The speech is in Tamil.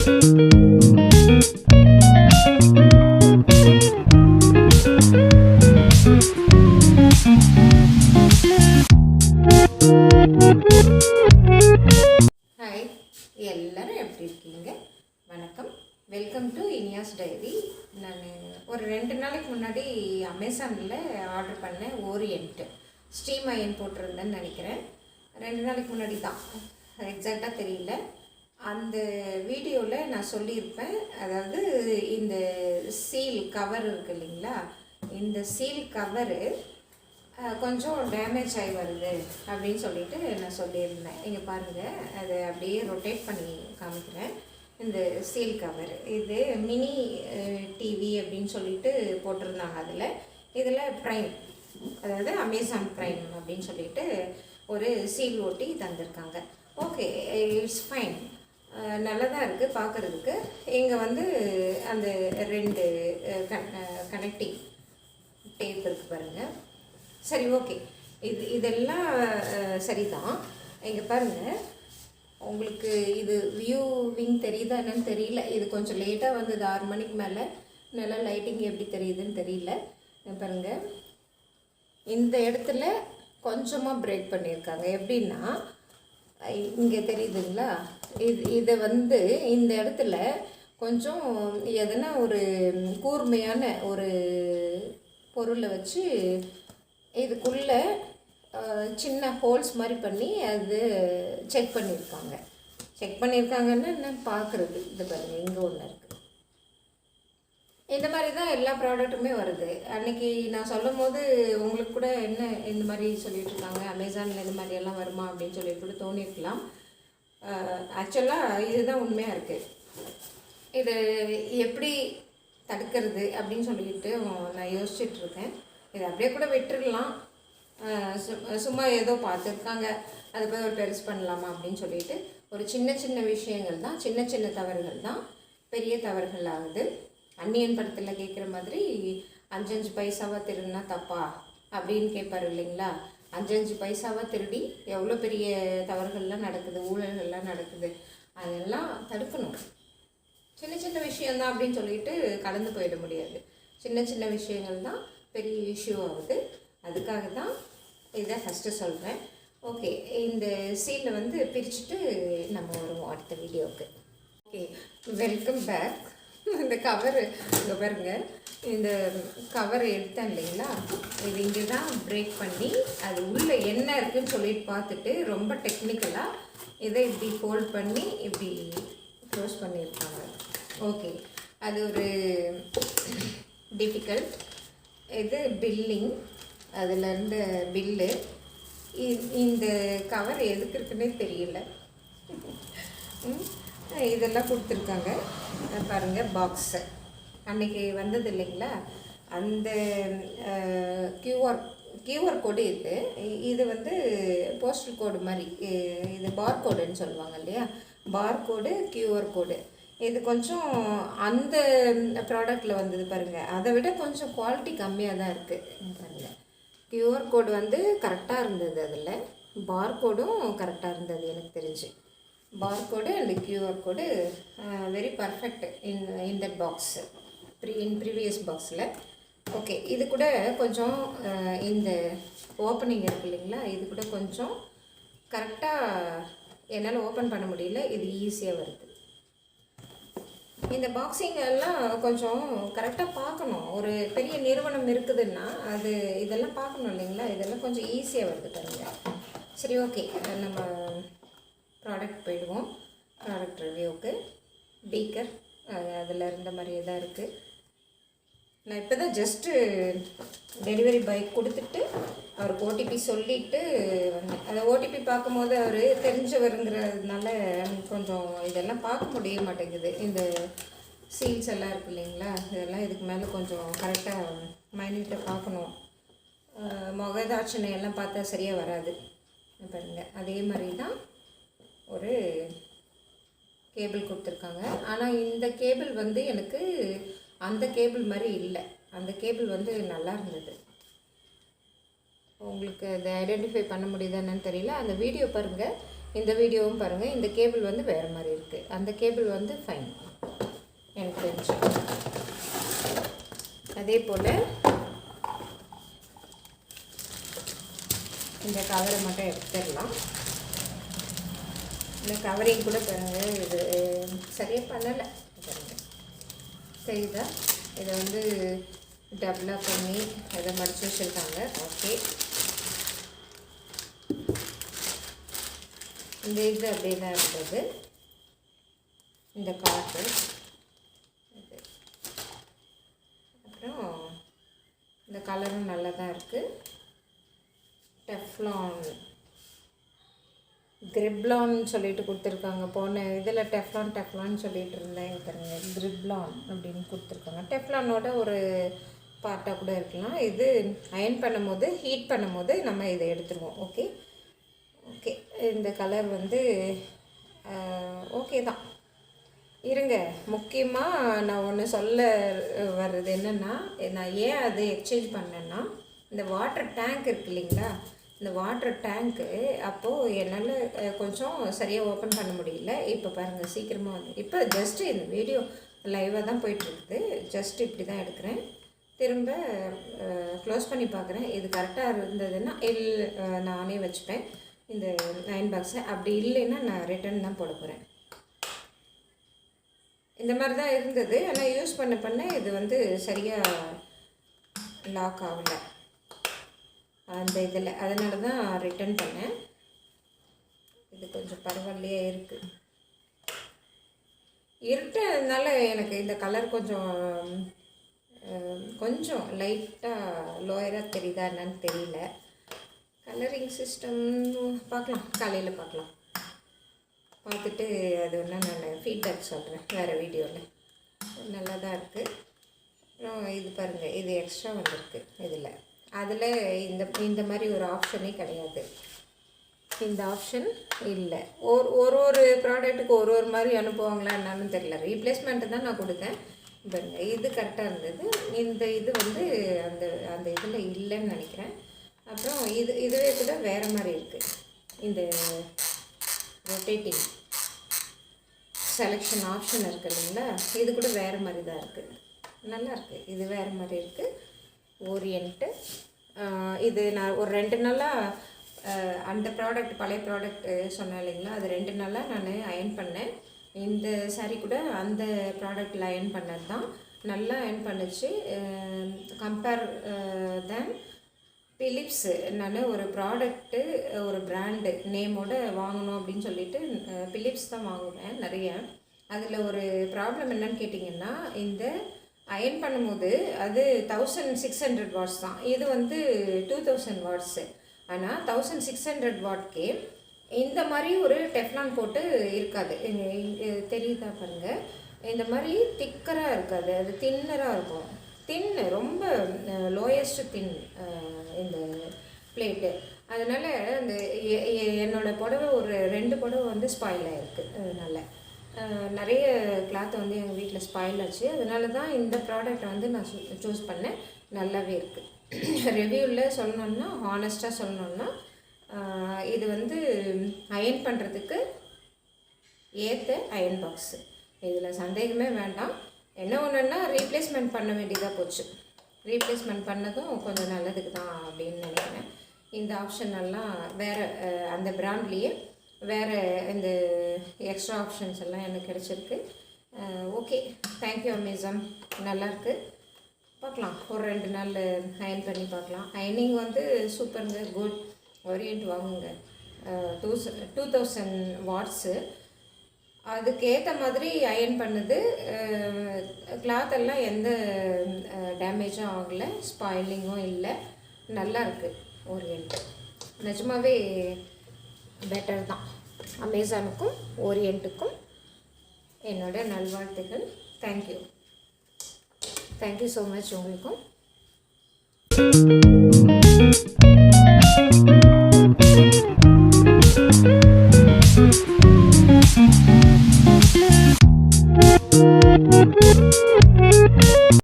ஹாய், எல்லோரும் எப்படி இருக்கீங்க? வணக்கம். Welcome to Iniya's diary. நான் ஒரு 2 நாளைக்கு முன்னாடி அமேசானில் ஆர்டர் பண்ணேன். ஓரியன்ட் ஸ்டீம் அயன் போட்டிருந்தேன்னு நினைக்கிறேன். 2 நாளைக்கு முன்னாடி தான், எக்ஸாக்டாக தெரியல. அந்த வீடியோவில் நான் சொல்லியிருப்பேன், அதாவது இந்த சீல் கவர் இருக்குது இல்லைங்களா, இந்த சீல் கவரு கொஞ்சம் டேமேஜ் ஆகி வருது அப்படின்னு சொல்லிட்டு நான் சொல்லியிருந்தேன். இங்கே பாருங்கள், அதை அப்படியே ரொட்டேட் பண்ணி காமிக்கிறேன். இந்த சீல் கவர் இது மினி டிவி அப்படின்னு சொல்லிட்டு போட்டிருந்தாங்க. இதில் ப்ரைம், அதாவது அமேசான் ப்ரைம் அப்படின்னு சொல்லிட்டு ஒரு சீல் ஒட்டி தந்திருக்காங்க. ஓகே, இட்ஸ் ஃபைன், நல்லதாக இருக்குது பார்க்குறதுக்கு. இங்கே வந்து அந்த 2 கனெக்டிங் டேப் இருக்குது பாருங்கள். சரி, ஓகே, இதெல்லாம் சரிதான். இங்கே பாருங்கள், உங்களுக்கு இது வியூவிங் தெரியுதா என்னன்னு தெரியல. இது கொஞ்சம் லேட்டாக வந்தது, 6 மணிக்கு மேலே. நல்லா லைட்டிங் எப்படி தெரியுதுன்னு தெரியல. பாருங்கள், இந்த இடத்துல கொஞ்சமாக பிரேக் பண்ணியிருக்காங்க. எப்படின்னா, இங்கே தெரியுதுங்களா, இதை வந்து இந்த இடத்துல கொஞ்சம் எதனா ஒரு கூர்மையான ஒரு பொருளை வச்சு இதுக்குள்ளே சின்ன ஹோல்ஸ் மாதிரி பண்ணி அது செக் பண்ணியிருக்காங்கன்னா என்ன பார்க்குறது. இது பாருங்கள், இங்கே ஒன்று இருக்குது. இந்த மாதிரி தான் எல்லா ப்ராடக்ட்டுமே வருது. அன்றைக்கி நான் சொல்லும் போது உங்களுக்கு கூட என்ன இந்த மாதிரி சொல்லிகிட்டு இருக்காங்க, அமேசானில் இந்த மாதிரியெல்லாம் வருமா அப்படின்னு சொல்லிட்டு கூட தோணியிருக்கலாம். ஆக்சுவலாக இதுதான் உண்மையாக இருக்குது. இது எப்படி தடுக்கிறது அப்படின்னு சொல்லிட்டு நான் யோசிச்சுட்ருக்கேன். இதை அப்படியே கூட விட்டுடலாம், சும்மா ஏதோ பார்த்துருக்காங்க, அதை போய் ஒரு பெருசு பண்ணலாமா அப்படின்னு சொல்லிட்டு ஒரு சின்ன சின்ன விஷயங்கள் தான், சின்ன சின்ன தவறுகள் தான் பெரிய தவறுகள் ஆகுது. அந்நியன் படத்தில் கேட்குற மாதிரி 5 பைசாவாக திருடினா தப்பா அப்படின்னு கேட்பார் இல்லைங்களா. 5 பைசாவாக திருடி எவ்வளோ பெரிய தவறுகள்லாம் நடக்குது, ஊழல்கள்லாம் நடக்குது. அதெல்லாம் தடுக்கணும். சின்ன சின்ன விஷயந்தான் அப்படின்னு சொல்லிட்டு கலந்து போயிட முடியாது. சின்ன சின்ன விஷயங்கள் தான் பெரிய இஷ்யூ ஆகுது. அதுக்காக தான் இதை ஃபஸ்ட்டு சொல்கிறேன். ஓகே, இந்த சீலை வந்து பிரிச்சுட்டு நம்ம வருவோம் அடுத்த வீடியோவுக்கு. Okay, welcome back. இந்த கவரு இங்கே பாருங்க, இந்த கவரை எடுத்தேன் இல்லைங்களா, இது இங்கே தான் பிரேக் பண்ணி அது உள்ளே என்ன இருக்குதுன்னு சொல்லிட்டு பார்த்துட்டு ரொம்ப டெக்னிக்கலாக இதை இப்படி ஃபோல்ட் பண்ணி இப்படி க்ளோஸ் பண்ணியிருக்காங்க. ஓகே, அது ஒரு டிஃபிகல்ட். இது பில்லிங், அதில் இருந்த பில்லு. இந்த கவர் எதுக்கு இருக்குன்னே தெரியல. இதெல்லாம் கொடுத்துருக்காங்க பாருங்கள். பாக்ஸு அன்றைக்கி வந்தது இல்லைங்களா, அந்த கியூஆர் கோடு இது வந்து போஸ்டல் கோடு மாதிரி. இது பார் கோடுன்னு சொல்லுவாங்க இல்லையா, பார் கோடு, கியூஆர் கோடு. இது கொஞ்சம் அந்த ப்ராடக்டில் வந்தது பாருங்கள், அதை விட கொஞ்சம் குவாலிட்டி கம்மியாக தான் இருக்குது பாருங்கள். கியூஆர் கோடு வந்து கரெக்டாக இருந்தது, அதில் பார் கோடும் கரெக்டாக இருந்தது எனக்கு தெரிஞ்சு. Bar code and QR code very perfect in that box, previous பாக்ஸில். ஓகே, இது கூட கொஞ்சம் இந்த ஓப்பனிங் இருக்குது இல்லைங்களா, இது கூட கொஞ்சம் கரெக்டாக என்னால் ஓப்பன் பண்ண முடியல. இது ஈஸியாக வருது. இந்த பாக்ஸிங் எல்லாம் கொஞ்சம் கரெக்டாக பார்க்கணும். ஒரு பெரிய நிறுவனம் இருக்குதுன்னா அது இதெல்லாம் பார்க்கணும் இல்லைங்களா, இதெல்லாம் கொஞ்சம் ஈஸியாக வருது பாருங்கள். சரி, ஓகே, நம்ம ப்ராடக்ட் போயிடுவோம். ப்ராடக்ட் ரிவ்யூவுக்கு பீக்கர் அதில் இருந்த மாதிரியே தான் இருக்குது. நான் இப்போ தான் ஜஸ்ட்டு டெலிவரி பாய் கொடுத்துட்டு அவருக்கு ஓடிபி சொல்லிவிட்டு வந்தேன். அதை ஓடிபி பார்க்கும்போது அவர் தெரிஞ்சவருங்கிறதுனால கொஞ்சம் இதெல்லாம் பார்க்க முடிய மாட்டேங்குது. இந்த சீல்ஸ் எல்லாம் இருக்குது இல்லைங்களா, இதெல்லாம் இதுக்கு மேலே கொஞ்சம் கரெக்டாக மைன்யூட்டாக பார்க்கணும். முகதாட்சணை எல்லாம் பார்த்தா சரியாக வராது பாருங்கள். அதே மாதிரி தான் ஒரு கேபிள் கொடுத்துருக்காங்க. ஆனால் இந்த கேபிள் வந்து எனக்கு அந்த கேபிள் மாதிரி இல்லை. அந்த கேபிள் வந்து நல்லா இருந்தது. உங்களுக்கு அதை ஐடென்டிஃபை பண்ண முடியுதா என்னன்னு தெரியல. அந்த வீடியோ பாருங்கள், இந்த வீடியோவும் பாருங்கள். இந்த கேபிள் வந்து வேறு மாதிரி இருக்குது, அந்த கேபிள் வந்து ஃபைன் எனக்கு தெரிஞ்சு. அதே போல் இந்த கவரை மட்டும் எடுத்துடலாம். இந்த கவரிங் கூட பாருங்கள், இது சரியாக பண்ணலை பாருங்கள், தெரியுதா? இதை வந்து டபுளாக பண்ணி இதை மடித்து வச்சுருக்காங்க. ஓகே, இந்த இது அப்படியே தான் இருந்தது. இந்த கார்டு இது, அப்புறம் இந்த கலரும் நல்லா தான் இருக்குது. டெஃப்லான் கிரிப்லான் சொல்லிட்டு கொடுத்துருக்காங்க. போன இதில் டெஃப்லான் சொல்லிட்டு இருந்தேன் பாருங்க, கிரிப்லான் அப்படின்னு கொடுத்துருக்காங்க. டெஃப்லானோட ஒரு பார்ட்டாக கூட இருக்கலாம். இது அயன் பண்ணும்போது, ஹீட் பண்ணும்போது நம்ம இதை எடுத்துருவோம். ஓகே ஓகே, இந்த கலர் வந்து ஓகே தான். இருங்க, முக்கியமாக நான் ஒன்று சொல்ல வர்றது என்னென்னா, நான் ஏன் அதை எக்ஸ்சேஞ்ச் பண்ணேன்னா, இந்த வாட்டர் டேங்க் இருக்கு இல்லைங்களா, இந்த வாட்டர் டேங்க்கு அப்போது என்னால் கொஞ்சம் சரியாக ஓப்பன் பண்ண முடியல. இப்போ பாருங்கள், சீக்கிரமாக வந்து இப்போ ஜஸ்ட்டு இந்த வீடியோ லைவாக தான் போயிட்டுருக்குது. ஜஸ்ட் இப்படி தான் எடுக்கிறேன், திரும்ப க்ளோஸ் பண்ணி பார்க்குறேன். இது கரெக்டாக இருந்ததுன்னா நானே வச்சுப்பேன் இந்த அயன் பாக்ஸை. அப்படி இல்லைன்னா நான் ரிட்டர்ன் தான் போட போகிறேன். இந்த மாதிரி தான் இருந்தது, ஆனால் யூஸ் பண்ண இது வந்து சரியாக லாக் ஆகலை அந்த இதில், அதனால தான் ரிட்டர்ன் பண்ணேன். இது கொஞ்சம் பரவாயில்லையே இருக்குது. இருட்டதுனால எனக்கு இந்த கலர் கொஞ்சம் லைட்டாக லோயராக தெரியுதா என்னன்னு தெரியல. கலரிங் சிஸ்டம் பார்க்கலாம், காலையில் பார்க்கலாம். பார்த்துட்டு அது ஒன்றா நான் ஃபீட்பேக் சொல்கிறேன் வேறு வீடியோவில். நல்லா தான் இருக்குது. அப்புறம் இது பாருங்கள், இது எக்ஸ்ட்ரா வந்திருக்கு இதில். அதில் இந்த மாதிரி ஒரு ஆப்ஷனே கிடையாது. இந்த ஆப்ஷன் இல்லை. ஒரு ப்ராடக்ட்டுக்கு ஒரு மாதிரி அனுப்புவாங்களா என்னன்னு தெரியல. ரீப்ளேஸ்மெண்ட்டு தான் நான் கொடுத்தேன் பாருங்க. இது கரெக்டாக இருந்தது. இந்த இது வந்து அந்த இதில் இல்லைன்னு நினைக்கிறேன். அப்புறம் இதுவே கூட வேறு மாதிரி இருக்குது. இந்த ரொட்டேட்டிங் செலெக்ஷன் ஆப்ஷன் இருக்குது இல்லைங்களா, இது கூட வேறு மாதிரி தான் இருக்குது. நல்லா இருக்குது, இது வேறு மாதிரி இருக்குது. ஓரியன்ட்டு இது நான் ஒரு 2 நாளாக அந்த ப்ராடக்ட், பழைய ப்ராடக்ட் சொன்னேன் இல்லைங்களா, அது 2 நாளாக நான் அயன் பண்ணேன். இந்த சாரீ கூட அந்த ப்ராடக்டில் அயன் பண்ணது தான், நல்லா அயன் பண்ணுச்சு. கம்பேர் தேன் பிலிப்ஸு. நான் ஒரு ப்ராடக்ட்டு, ஒரு பிராண்டு நேமோடு வாங்கணும் அப்படின்னு சொல்லிட்டு பிலிப்ஸ் தான் வாங்குவேன் நிறைய. அதில் ஒரு ப்ராப்ளம் என்னன்னு கேட்டிங்கன்னா, இந்த அயன் பண்ணும்போது அது 1600 வாட்ஸ் தான், இது வந்து 2000 வாட்ஸு. ஆனால் 1600 வாட்கே இந்த மாதிரி ஒரு டெஃப்லான் போட்டு இருக்காது. தெரியுதா பாருங்கள், இந்த மாதிரி திக்கராக இருக்காது, அது தின்னராக இருக்கும். ரொம்ப லோயஸ்ட் தின் இந்த பிளேட்டு. அதனால் அந்த என்னோடய புடவை ஒரு 2 புடவை வந்து ஸ்பாயில் ஆகிருக்கு. அதனால் நிறைய கிளாத் வந்து எங்கள் வீட்டில் ஸ்பாயில் ஆச்சு. அதனால தான் இந்த ப்ராடக்டை வந்து நான் சூஸ் பண்ணேன். நல்லாவே இருக்குது. ரிவ்யூவில் சொல்லணுன்னா, ஹானஸ்ட்டாக சொல்லணுன்னா, இது வந்து அயன் பண்ணுறதுக்கு ஏற்ற அயன் பாக்ஸு, இதில் சந்தேகமே வேண்டாம். என்ன ஒன்றுன்னா, ரீப்ளேஸ்மெண்ட் பண்ண வேண்டியதாக போச்சு. ரீப்ளேஸ்மெண்ட் பண்ணதும் கொஞ்சம் நல்லதுக்கு தான் அப்படின்னு நினைக்கிறேன். இந்த ஆப்ஷன் எல்லாம் வேறு அந்த பிராண்ட்லேயே வேறு இந்த எக்ஸ்ட்ரா ஆப்ஷன்ஸ் எல்லாம் எனக்கு கிடச்சிருக்கு. Okay, thank you Amazon. நல்லாயிருக்கு. பார்க்கலாம், ஒரு 2 நாள் அயன் பண்ணி பார்க்கலாம். அயனிங் வந்து சூப்பருங்க, குட். ஓரியன்ட் வாங்குங்க. 2000 வாட்ஸு. அதுக்கேற்ற மாதிரி அயன் பண்ணுது. கிளாத் எல்லாம் எந்த டேமேஜும் ஆகலை, ஸ்பாயிலிங்கும் இல்லை. நல்லா இருக்குது ஓரியன்ட். நிஜமாகவே பெட்டர் தான். அமேசானுக்கும் ஓரியன்ட்டுக்கும் என்னோட நல்வாழ்த்துக்கள். Thank you so much. உங்களுக்கும்